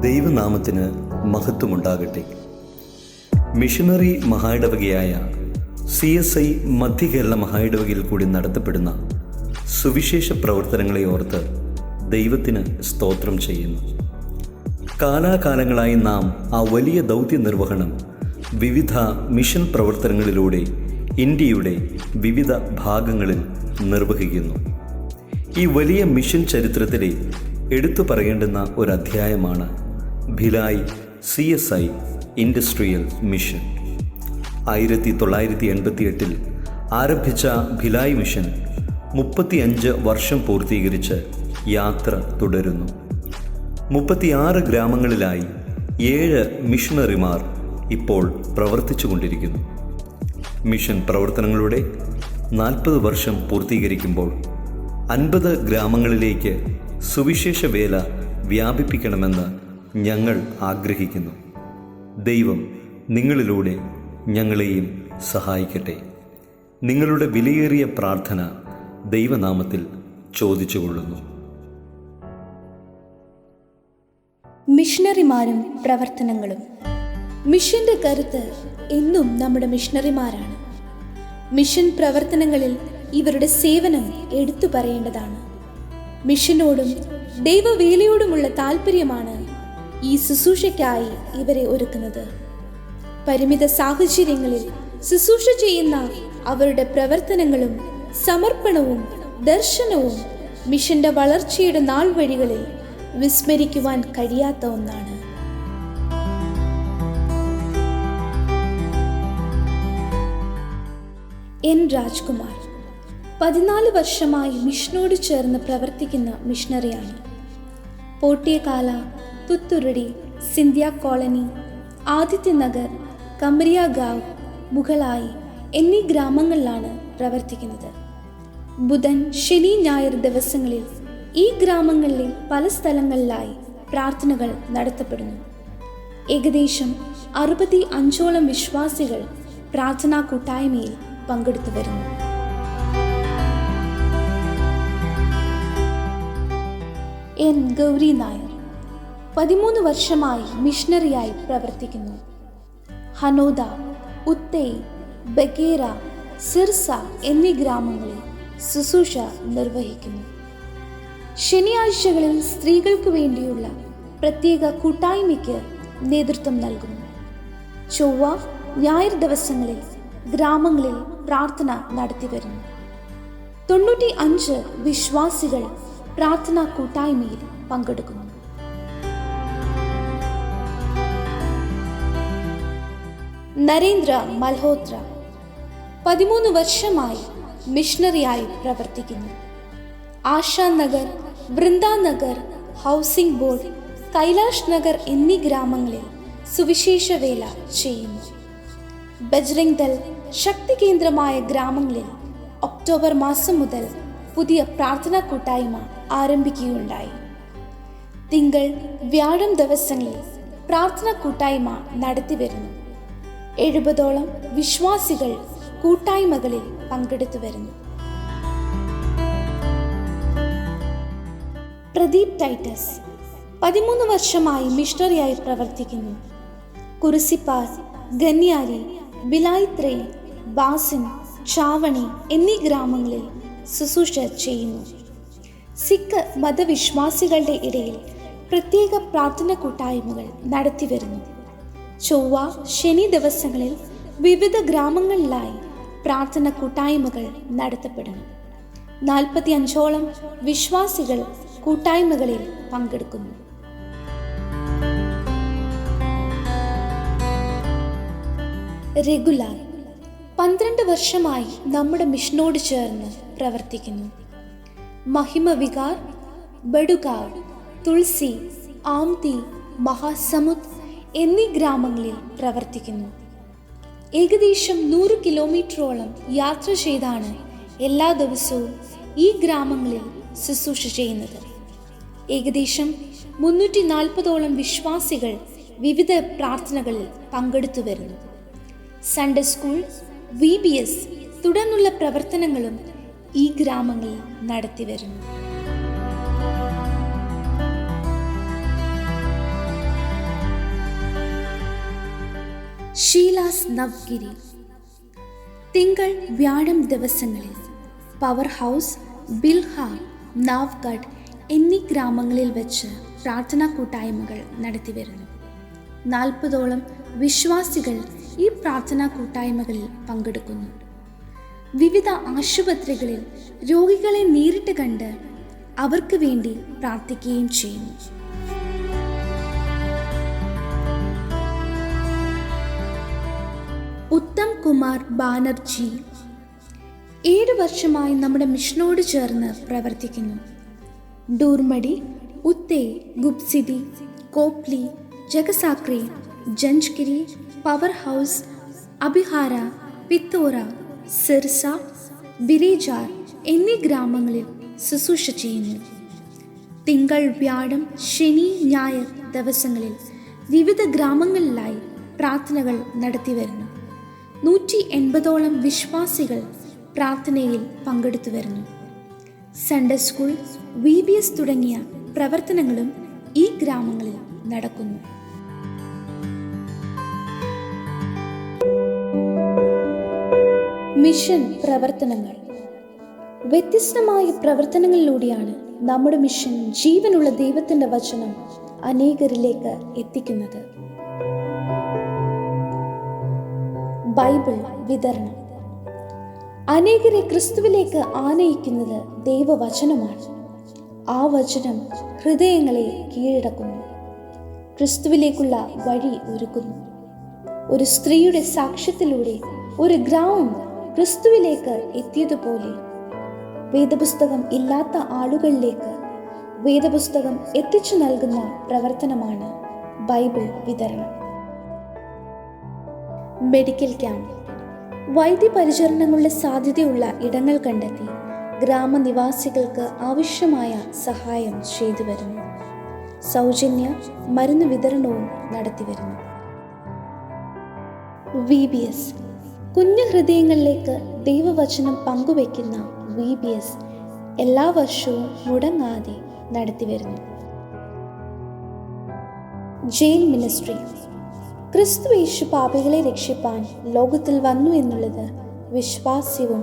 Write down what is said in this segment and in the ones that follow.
ദൈവനാമത്തിന് മഹത്വമുണ്ടാകട്ടെ. Missionary മഹായിടവകയായ CSI Madhya Kerala മഹായിടവകയിൽ കൂടി നടത്തപ്പെടുന്ന സുവിശേഷ പ്രവർത്തനങ്ങളെ ഓർത്ത് ദൈവത്തിന് സ്തോത്രം ചെയ്യുന്നു. കാലാകാലങ്ങളായി നാം ആ വലിയ ദൗത്യ നിർവഹണം വിവിധ മിഷൻ പ്രവർത്തനങ്ങളിലൂടെ ഇന്ത്യയുടെ വിവിധ ഭാഗങ്ങളിൽ നിർവഹിക്കുന്നു. ഈ വലിയ മിഷൻ ചരിത്രത്തിലെ എടുത്തു പറയേണ്ടുന്ന ഒരധ്യായമാണ് ഭിലായ് CSI ഇൻഡസ്ട്രിയൽ മിഷൻ. 1988 ആരംഭിച്ച ഭിലായ് മിഷൻ 35 വർഷം പൂർത്തീകരിച്ച് യാത്ര തുടരുന്നു. 36 ഗ്രാമങ്ങളിലായി 7 മിഷണറിമാർ ഇപ്പോൾ പ്രവർത്തിച്ചു കൊണ്ടിരിക്കുന്നു. മിഷൻ പ്രവർത്തനങ്ങളുടെ 40 വർഷം പൂർത്തീകരിക്കുമ്പോൾ 50 ഗ്രാമങ്ങളിലേക്ക് സുവിശേഷ വേല വ്യാപിപ്പിക്കണമെന്ന് ഞങ്ങൾ ആഗ്രഹിക്കുന്നു. ദൈവം നിങ്ങളിലൂടെ ഞങ്ങളെയും സഹായിക്കട്ടെ. നിങ്ങളുടെ വിലയേറിയ പ്രാർത്ഥന ദൈവനാമത്തിൽ ചോദിച്ചുകൊള്ളുന്നു. മിഷണറിമാരും പ്രവർത്തനങ്ങളും. മിഷന്റെ കരുത്ത് എന്നും നമ്മുടെ മിഷണറിമാരാണ്. മിഷൻ പ്രവർത്തനങ്ങളിൽ ഇവരുടെ സേവനം എടുത്തു പറയേണ്ടതാണ്. മിഷനോടും ദൈവവേലയോടുമുള്ള താല്പര്യമാണ് ഈ ശുശ്രൂഷയ്ക്കായി ഇവരെ ഒരുക്കുന്നത്. പരിമിത സാഹചര്യങ്ങളിൽ ശുശ്രൂഷ ചെയ്യുന്ന അവരുടെ പ്രവർത്തനങ്ങളും സമർപ്പണവും ദർശനവും മിഷന്റെ വളർച്ചയുടെ നാൾ വഴികളിൽ വിസ്മരിക്കുവാൻ കഴിയാത്ത ഒന്നാണ്. N. രാജ്കുമാർ 14 വർഷമായി മിഷനോട് ചേർന്ന് പ്രവർത്തിക്കുന്ന മിഷണറിയാണ്. പോട്ടിയകാല, തുത്തുരുടി, സിന്ധ്യ കോളനി, ആദിത്യനഗർ, കമരിയാഗാവ്, മുഗളായി എന്നീ ഗ്രാമങ്ങളിലാണ് പ്രവർത്തിക്കുന്നത്. ബുധൻ, ശനി, ഞായർ ദിവസങ്ങളിൽ ഈ ഗ്രാമങ്ങളിലെ പല സ്ഥലങ്ങളിലായി പ്രാർത്ഥനകൾ നടത്തപ്പെടുന്നു. ഏകദേശം 65ഓളം വിശ്വാസികൾ പ്രാർത്ഥനാ കൂട്ടായ്മയിൽ പങ്കെടുത്തു വരുന്നു. N. ഗൗരി നായർ 13 വർഷമായി മിഷണറിയായി പ്രവർത്തിക്കുന്നു. ഹനോദ, ഉത്തൈ, ബഗേര, സിർസ എന്നീ ഗ്രാമങ്ങളിൽ ശുശ്രൂഷ നിർവഹിക്കുന്നു. ശനിയാഴ്ചകളിൽ സ്ത്രീകൾക്ക് വേണ്ടിയുള്ള പ്രത്യേക കൂട്ടായ്മയ്ക്ക് നേതൃത്വം നൽകുന്നു. ചൊവ്വ, ഞായർ ദിവസങ്ങളിൽ ഗ്രാമങ്ങളിൽ പ്രാർത്ഥന നടത്തി വരുന്നു. 95 വിശ്വാസികൾ പ്രാർത്ഥനാ കൂട്ടായ്മയിൽ പങ്കെടുക്കുന്നു. നരേന്ദ്ര മൽഹോത്ര 13 വർഷമായി മിഷണറിയായി പ്രവർത്തിക്കുന്നു. ആശാനഗർ, വൃന്ദാനഗർ, ഹൗസിംഗ് ബോർഡ്, കൈലാഷ് നഗർ എന്നീ ഗ്രാമങ്ങളിൽ സുവിശേഷ വേല ചെയ്യുന്നു. ബജ്രംഗ് ദൾ ശക്തി കേന്ദ്രമായ ഗ്രാമങ്ങളിൽ ഒക്ടോബർ മാസം മുതൽ പുതിയ പ്രാർത്ഥനാ കൂട്ടായ്മ ആരംഭിക്കുകയുണ്ടായി. തിങ്കൾ, വ്യാഴം ദിവസങ്ങളിൽ പ്രാർത്ഥനാ കൂട്ടായ്മ നടത്തി വരുന്നു. 70ഓളം വിശ്വാസികൾ കൂട്ടായ്മകളിൽ പങ്കെടുത്തു വരുന്നു. പ്രദീപ് ടൈറ്റസ് 13 വർഷമായി മിഷണറിയായി പ്രവർത്തിക്കുന്നു. കുറിസിപ്പാർ, ഗന്യാരി, ബിലായിത്രേ, ബാസിൻ, ചാവണി എന്നീ ഗ്രാമങ്ങളിൽ ശുശ്രൂഷ ചെയ്യുന്നു. സിഖ് മതവിശ്വാസികളുടെ ഇടയിൽ പ്രത്യേക പ്രാർത്ഥന കൂട്ടായ്മകൾ നടത്തി വരുന്നു. ചൊവ്വ, ശനി ദിവസങ്ങളിൽ വിവിധ ഗ്രാമങ്ങളിലായി പ്രാർത്ഥന കൂട്ടായ്മകൾ നടത്തപ്പെടുന്നു. 45ഓളം വിശ്വാസികൾ കൂട്ടായ്മകളിൽ പങ്കെടുക്കുന്നു. റെഗുലാർ 12 വർഷമായി നമ്മുടെ മിഷനോട് ചേർന്ന് പ്രവർത്തിക്കുന്നു. മഹിമ വികാർ, ബഡുഗാവ്, തുൾസി, ആംതി, മഹാസമുദ് എന്നീ ഗ്രാമങ്ങളിൽ പ്രവർത്തിക്കുന്നു. ഏകദേശം 100 കിലോമീറ്ററോളം യാത്ര ചെയ്താണ് എല്ലാ ദിവസവും ഈ ഗ്രാമങ്ങളിൽ ശുശ്രൂഷ ചെയ്യുന്നത്. ഏകദേശം 340ഓളം വിശ്വാസികൾ വിവിധ പ്രാർത്ഥനകളിൽ പങ്കെടുത്തു വരുന്നു. സൺഡേ സ്കൂൾ, VBS തുടർന്നുള്ള പ്രവർത്തനങ്ങളും ഈ ഗ്രാമങ്ങളിൽ നടത്തി വരുന്നു. ഷീലാസ് നവ്ഗിരി. തിങ്കൾ വ്യാഴം ദിവസങ്ങളിൽ പവർ ഹൗസ്, ബിൽഹാർ, നാവ്ഗഡ് എന്നീ ഗ്രാമങ്ങളിൽ വെച്ച് പ്രാർത്ഥനാ കൂട്ടായ്മകൾ നടത്തിവരുന്നു. 40ഓളം വിശ്വാസികൾ ഈ പ്രാർത്ഥനാ കൂട്ടായ്മകളിൽ പങ്കെടുക്കുന്നു. വിവിധ ആശുപത്രികളിൽ രോഗികളെ നേരിട്ട് കണ്ട് അവർക്ക് വേണ്ടി പ്രാർത്ഥിക്കുകയും ചെയ്യുന്നു. ഉത്തം കുമാർ ബാനർജി 7 വർഷമായി നമ്മുടെ മിഷനോട് ചേർന്ന് പ്രവർത്തിക്കുന്നു. ഡൂർമടി, ഉത്തേ, ഗുപ്സിഡി, കോപ്ലി, ജഗസാക്രി, ജഞ്ച്ഗിരി, പവർ ഹൗസ്, അബിഹാര, പിത്തോറ, സിർസ, ബിരേജാർ എന്നീ ഗ്രാമങ്ങളിൽ ശുശ്രൂഷ ചെയ്യുന്നു. തിങ്കൾ, വ്യാഴം, ശനി, ഞായർ ദിവസങ്ങളിൽ വിവിധ ഗ്രാമങ്ങളിലായി പ്രാർത്ഥനകൾ നടത്തിവരുന്നു. 180ഓളം വിശ്വാസികൾ പ്രാർത്ഥനയിൽ പങ്കെടുത്തു വരുന്നു. സൺഡേ സ്കൂൾ, VBS തുടങ്ങിയ പ്രവർത്തനങ്ങളും ഈ ഗ്രാമങ്ങളിൽ നടക്കുന്നു. മിഷൻ പ്രവർത്തനങ്ങൾ. വ്യത്യസ്തമായ പ്രവർത്തനങ്ങളിലൂടെയാണ് നമ്മുടെ മിഷൻ ജീവനുള്ള ദൈവത്തിൻ്റെ വചനം അനേകരിലേക്ക് എത്തിക്കുന്നത്. ബൈബിൾ വിതരണം. അനേകരെ ക്രിസ്തുവിലേക്ക് ആനയിക്കുന്നത് ദൈവവചനമാണ്. ആ വചനം ഹൃദയങ്ങളെ കീഴടക്കുന്നു, ക്രിസ്തുവിലേക്കുള്ള വഴി ഒരുക്കുന്നു. ഒരു സ്ത്രീയുടെ സാക്ഷ്യത്തിലൂടെ ഒരു ഗ്രാമം ക്രിസ്തുവിലേക്ക് എത്തിയതുപോലെ വേദപുസ്തകം ഇല്ലാത്ത ആളുകളിലേക്ക് വേദപുസ്തകം എത്തിച്ചു നൽകുന്ന പ്രവർത്തനമാണ് ബൈബിൾ വിതരണം. Medical camp. വൈദ്യപരിചരണങ്ങളുടെ സാധ്യതയുള്ള ഇടങ്ങൾ കണ്ടെത്തി ഗ്രാമനിവാസികൾക്ക് ആവശ്യമായ സഹായം ചെയ്തു വരുന്നു. സൗജന്യ മരുന്ന് വിതരണവും നടത്തിവരുന്നു. VBS. കുഞ്ഞു ഹൃദയങ്ങളിലേക്ക് ദൈവവചനം പങ്കുവയ്ക്കുന്ന VBS എല്ലാ വർഷവും മുടങ്ങാതെ നടത്തിവരുന്നു. Jail ministry. ക്രിസ്തു യേശു പാപികളെ രക്ഷിപ്പാൻ ലോകത്തിൽ വന്നു എന്നുള്ളത് വിശ്വാസ്യവും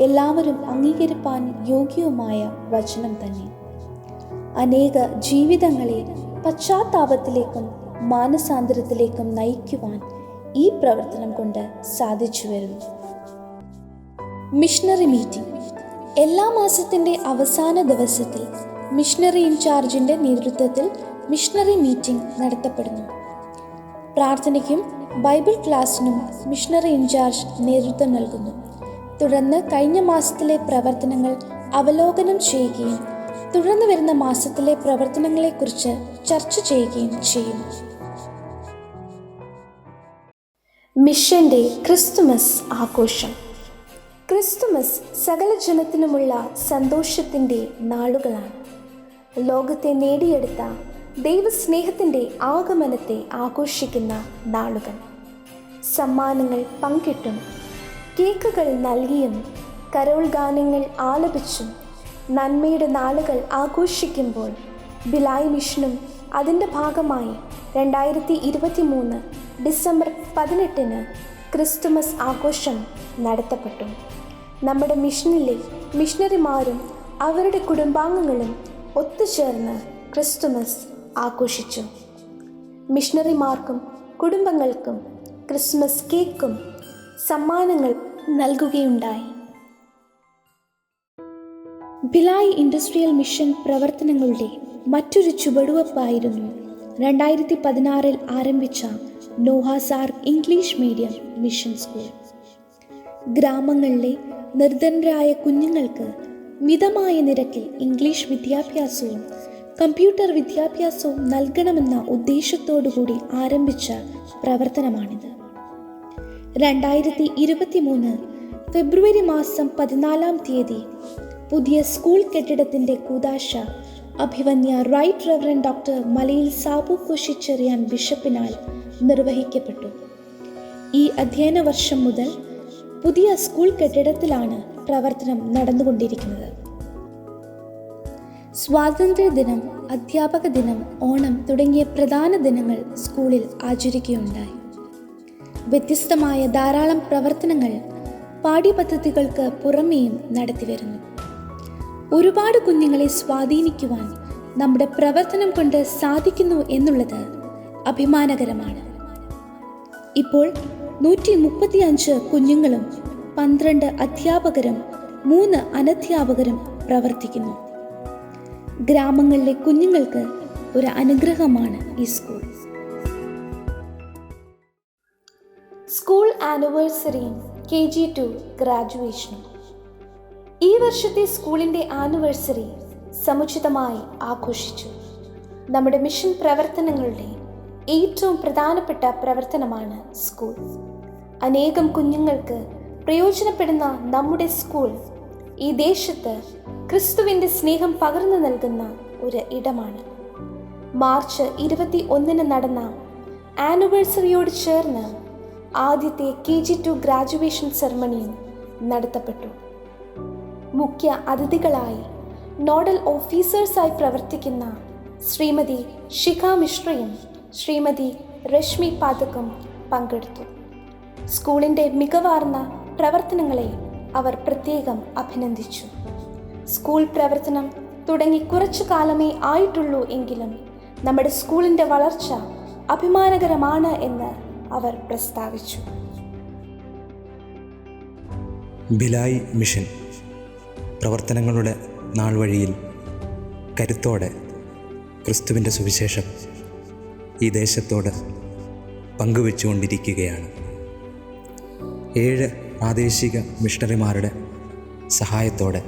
എല്ലാവരും അംഗീകരിപ്പാൻ യോഗ്യവുമായ വചനം തന്നെ. അനേക ജീവിതങ്ങളെ പശ്ചാത്താപത്തിലേക്കും മാനസാന്തരത്തിലേക്കും നയിക്കുവാൻ ഈ പ്രവർത്തനം കൊണ്ട് സാധിച്ചു വരുന്നു. Missionary meeting. എല്ലാ മാസത്തിൻ്റെ അവസാന ദിവസത്തിൽ മിഷണറി ഇൻചാർജിൻ്റെ നേതൃത്വത്തിൽ മിഷണറി മീറ്റിംഗ് നടത്തപ്പെടുന്നു. പ്രാർത്ഥനയ്ക്കും ബൈബിൾ ക്ലാസ്സിനും മിഷണറി ഇൻചാർജ് നേതൃത്വം നൽകുന്നു. തുടർന്ന് കഴിഞ്ഞ മാസത്തിലെ പ്രവർത്തനങ്ങൾ അവലോകനം ചെയ്യുകയും തുടർന്ന് വരുന്ന മാസത്തിലെ പ്രവർത്തനങ്ങളെക്കുറിച്ച് ചർച്ച ചെയ്യുകയും ചെയ്യുന്നു. മിഷന്റെ ക്രിസ്തുമസ് ആഘോഷം. ക്രിസ്തുമസ് സകല ജനത്തിനുമുള്ള സന്തോഷത്തിൻ്റെ നാളുകളാണ്. ലോകത്തെ നേടിയെടുത്ത ദൈവസ്നേഹത്തിൻ്റെ ആഗമനത്തെ ആഘോഷിക്കുന്ന നാളുകൾ. സമ്മാനങ്ങൾ പങ്കിട്ടും കേക്കുകൾ നൽകിയും കരോൾ ഗാനങ്ങൾ ആലപിച്ചും നന്മയുടെ നാളുകൾ ആഘോഷിക്കുമ്പോൾ ഭിലായ് മിഷനും അതിൻ്റെ ഭാഗമായി 2023 ഡിസംബർ 18 ക്രിസ്തുമസ് ആഘോഷം നടത്തപ്പെട്ടു. നമ്മുടെ മിഷനിലെ മിഷണറിമാരും അവരുടെ കുടുംബാംഗങ്ങളും ഒത്തുചേർന്ന് ക്രിസ്തുമസ് ആഘോഷിച്ചു. മിഷണറിമാർക്കും കുടുംബങ്ങൾക്കും ക്രിസ്മസ് കേക്കും സമ്മാനങ്ങൾ നൽകുകയുണ്ടായി. ഭിലായ് ഇൻഡസ്ട്രിയൽ മിഷൻ പ്രവർത്തനങ്ങളുടെ മറ്റൊരു ചുവടുവെപ്പായിരുന്നു 2016 ആരംഭിച്ച നോഹാസാർ ഇംഗ്ലീഷ് മീഡിയം മിഷൻ സ്കൂൾ. ഗ്രാമങ്ങളിലെ നിർധനരായ കുഞ്ഞുങ്ങൾക്ക് മിതമായ നിരക്കിൽ ഇംഗ്ലീഷ് വിദ്യാഭ്യാസവും കമ്പ്യൂട്ടർ വിദ്യാഭ്യാസവും നൽകണമെന്ന ഉദ്ദേശത്തോടുകൂടി ആരംഭിച്ച പ്രവർത്തനമാണിത്. 2023 ഫെബ്രുവരി മാസം 14 പുതിയ സ്കൂൾ കെട്ടിടത്തിൻ്റെ കൂദാശ അഭിവന്യ റൈറ്റ് റെവറൻഡ് ഡോക്ടർ മലയിൽ സാബു കോശിച്ചെറിയാൻ ബിഷപ്പിനാൽ നിർവഹിക്കപ്പെട്ടു. ഈ അധ്യയന വർഷം മുതൽ പുതിയ സ്കൂൾ കെട്ടിടത്തിലാണ് പ്രവർത്തനം നടന്നുകൊണ്ടിരിക്കുന്നത്. സ്വാതന്ത്ര്യദിനം, അധ്യാപക ദിനം, ഓണം തുടങ്ങിയ പ്രധാന ദിനങ്ങൾ സ്കൂളിൽ ആചരിക്കുകയുണ്ടായി. വ്യത്യസ്തമായ ധാരാളം പ്രവർത്തനങ്ങൾ പാഠ്യപദ്ധതികൾക്ക് പുറമേയും നടത്തിവരുന്നു. ഒരുപാട് കുഞ്ഞുങ്ങളെ സ്വാധീനിക്കുവാൻ നമ്മുടെ പ്രവർത്തനം കൊണ്ട് സാധിക്കുന്നു എന്നുള്ളത് അഭിമാനകരമാണ്. ഇപ്പോൾ 135 കുഞ്ഞുങ്ങളും 12 അധ്യാപകരും 3 അനധ്യാപകരും പ്രവർത്തിക്കുന്നു. ഗ്രാമങ്ങളിലെ കുഞ്ഞുങ്ങൾക്ക് ഒരു അനുഗ്രഹമാണ് ഈ സ്കൂൾ. School ആനിവേഴ്സറിയും KG2 ഗ്രാജുവേഷനും. ഈ വർഷത്തെ സ്കൂളിൻ്റെ ആനിവേഴ്സറി സമുചിതമായി ആഘോഷിച്ചു. നമ്മുടെ മിഷൻ പ്രവർത്തനങ്ങളുടെ ഏറ്റവും പ്രധാനപ്പെട്ട പ്രവർത്തനമാണ് സ്കൂൾ. അനേകം കുഞ്ഞുങ്ങൾക്ക് പ്രയോജനപ്പെടുന്ന നമ്മുടെ സ്കൂൾ ഈ ദേശത്ത് ക്രിസ്തുവിൻ്റെ സ്നേഹം പകർന്നു നൽകുന്ന ഒരു ഇടമാണ്. മാർച്ച് 21 നടന്ന ആനിവേഴ്സറിയോട് ചേർന്ന് ആദ്യത്തെ KG2 ഗ്രാജുവേഷൻ സെറമണിയും നടത്തപ്പെട്ടു. മുഖ്യ അതിഥികളായി നോഡൽ ഓഫീസേഴ്സായി പ്രവർത്തിക്കുന്ന ശ്രീമതി ശിഖ മിശ്രയും ശ്രീമതി രശ്മി പാതകം പങ്കെടുത്തു. സ്കൂളിൻ്റെ മികവാർന്ന പ്രവർത്തനങ്ങളെ അവർ പ്രത്യേകം അഭിനന്ദിച്ചു. സ്കൂൾ പ്രവർത്തനം തുടങ്ങി കുറച്ചു കാലമേ ആയിട്ടുള്ളൂ എങ്കിലും നമ്മുടെ സ്കൂളിൻ്റെ വളർച്ച അഭിമാനകരമാണ് എന്ന് അവർ പ്രസ്താവിച്ചു. ഭിലായ് മിഷൻ പ്രവർത്തനങ്ങളുടെ നാൾവഴിയിൽ കരുത്തോടെ ക്രിസ്തുവിൻ്റെ സുവിശേഷം ഈ ദേശത്തോട് പങ്കുവെച്ചുകൊണ്ടിരിക്കുകയാണ്. 7 പ്രാദേശിക മിഷണറിമാരുടെ സഹായത്തോടെ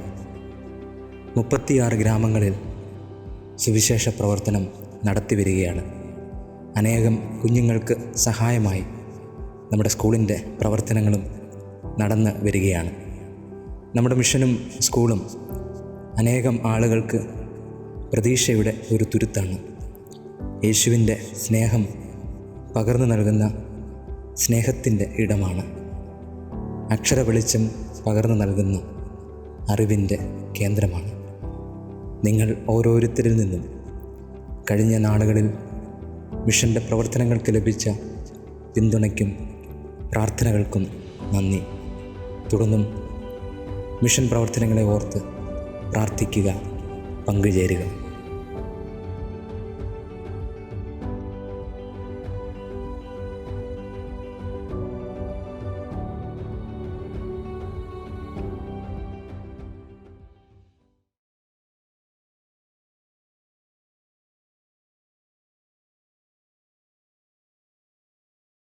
36 ഗ്രാമങ്ങളിൽ സുവിശേഷ പ്രവർത്തനം നടത്തിവരികയാണ്. അനേകം കുഞ്ഞുങ്ങൾക്ക് സഹായമായി നമ്മുടെ സ്കൂളിൻ്റെ പ്രവർത്തനങ്ങളും നടന്ന് വരികയാണ്. നമ്മുടെ മിഷനും സ്കൂളും അനേകം ആളുകൾക്ക് പ്രതീക്ഷയുടെ ഒരു തുരുത്താണ്. യേശുവിൻ്റെ സ്നേഹം പകർന്നു നൽകുന്ന സ്നേഹത്തിൻ്റെ ഇടമാണ്. അക്ഷര വെളിച്ചം പകർന്നു നൽകുന്ന അറിവിൻ്റെ കേന്ദ്രമാണ്. നിങ്ങൾ ഓരോരുത്തരിൽ നിന്നും കഴിഞ്ഞ നാളുകളിൽ മിഷൻ്റെ പ്രവർത്തനങ്ങൾക്ക് ലഭിച്ച പിന്തുണയ്ക്കും പ്രാർത്ഥനകൾക്കും നന്ദി. തുടർന്നും മിഷൻ പ്രവർത്തനങ്ങളെ ഓർത്ത് പ്രാർത്ഥിക്കുക, പങ്കുചേരുക.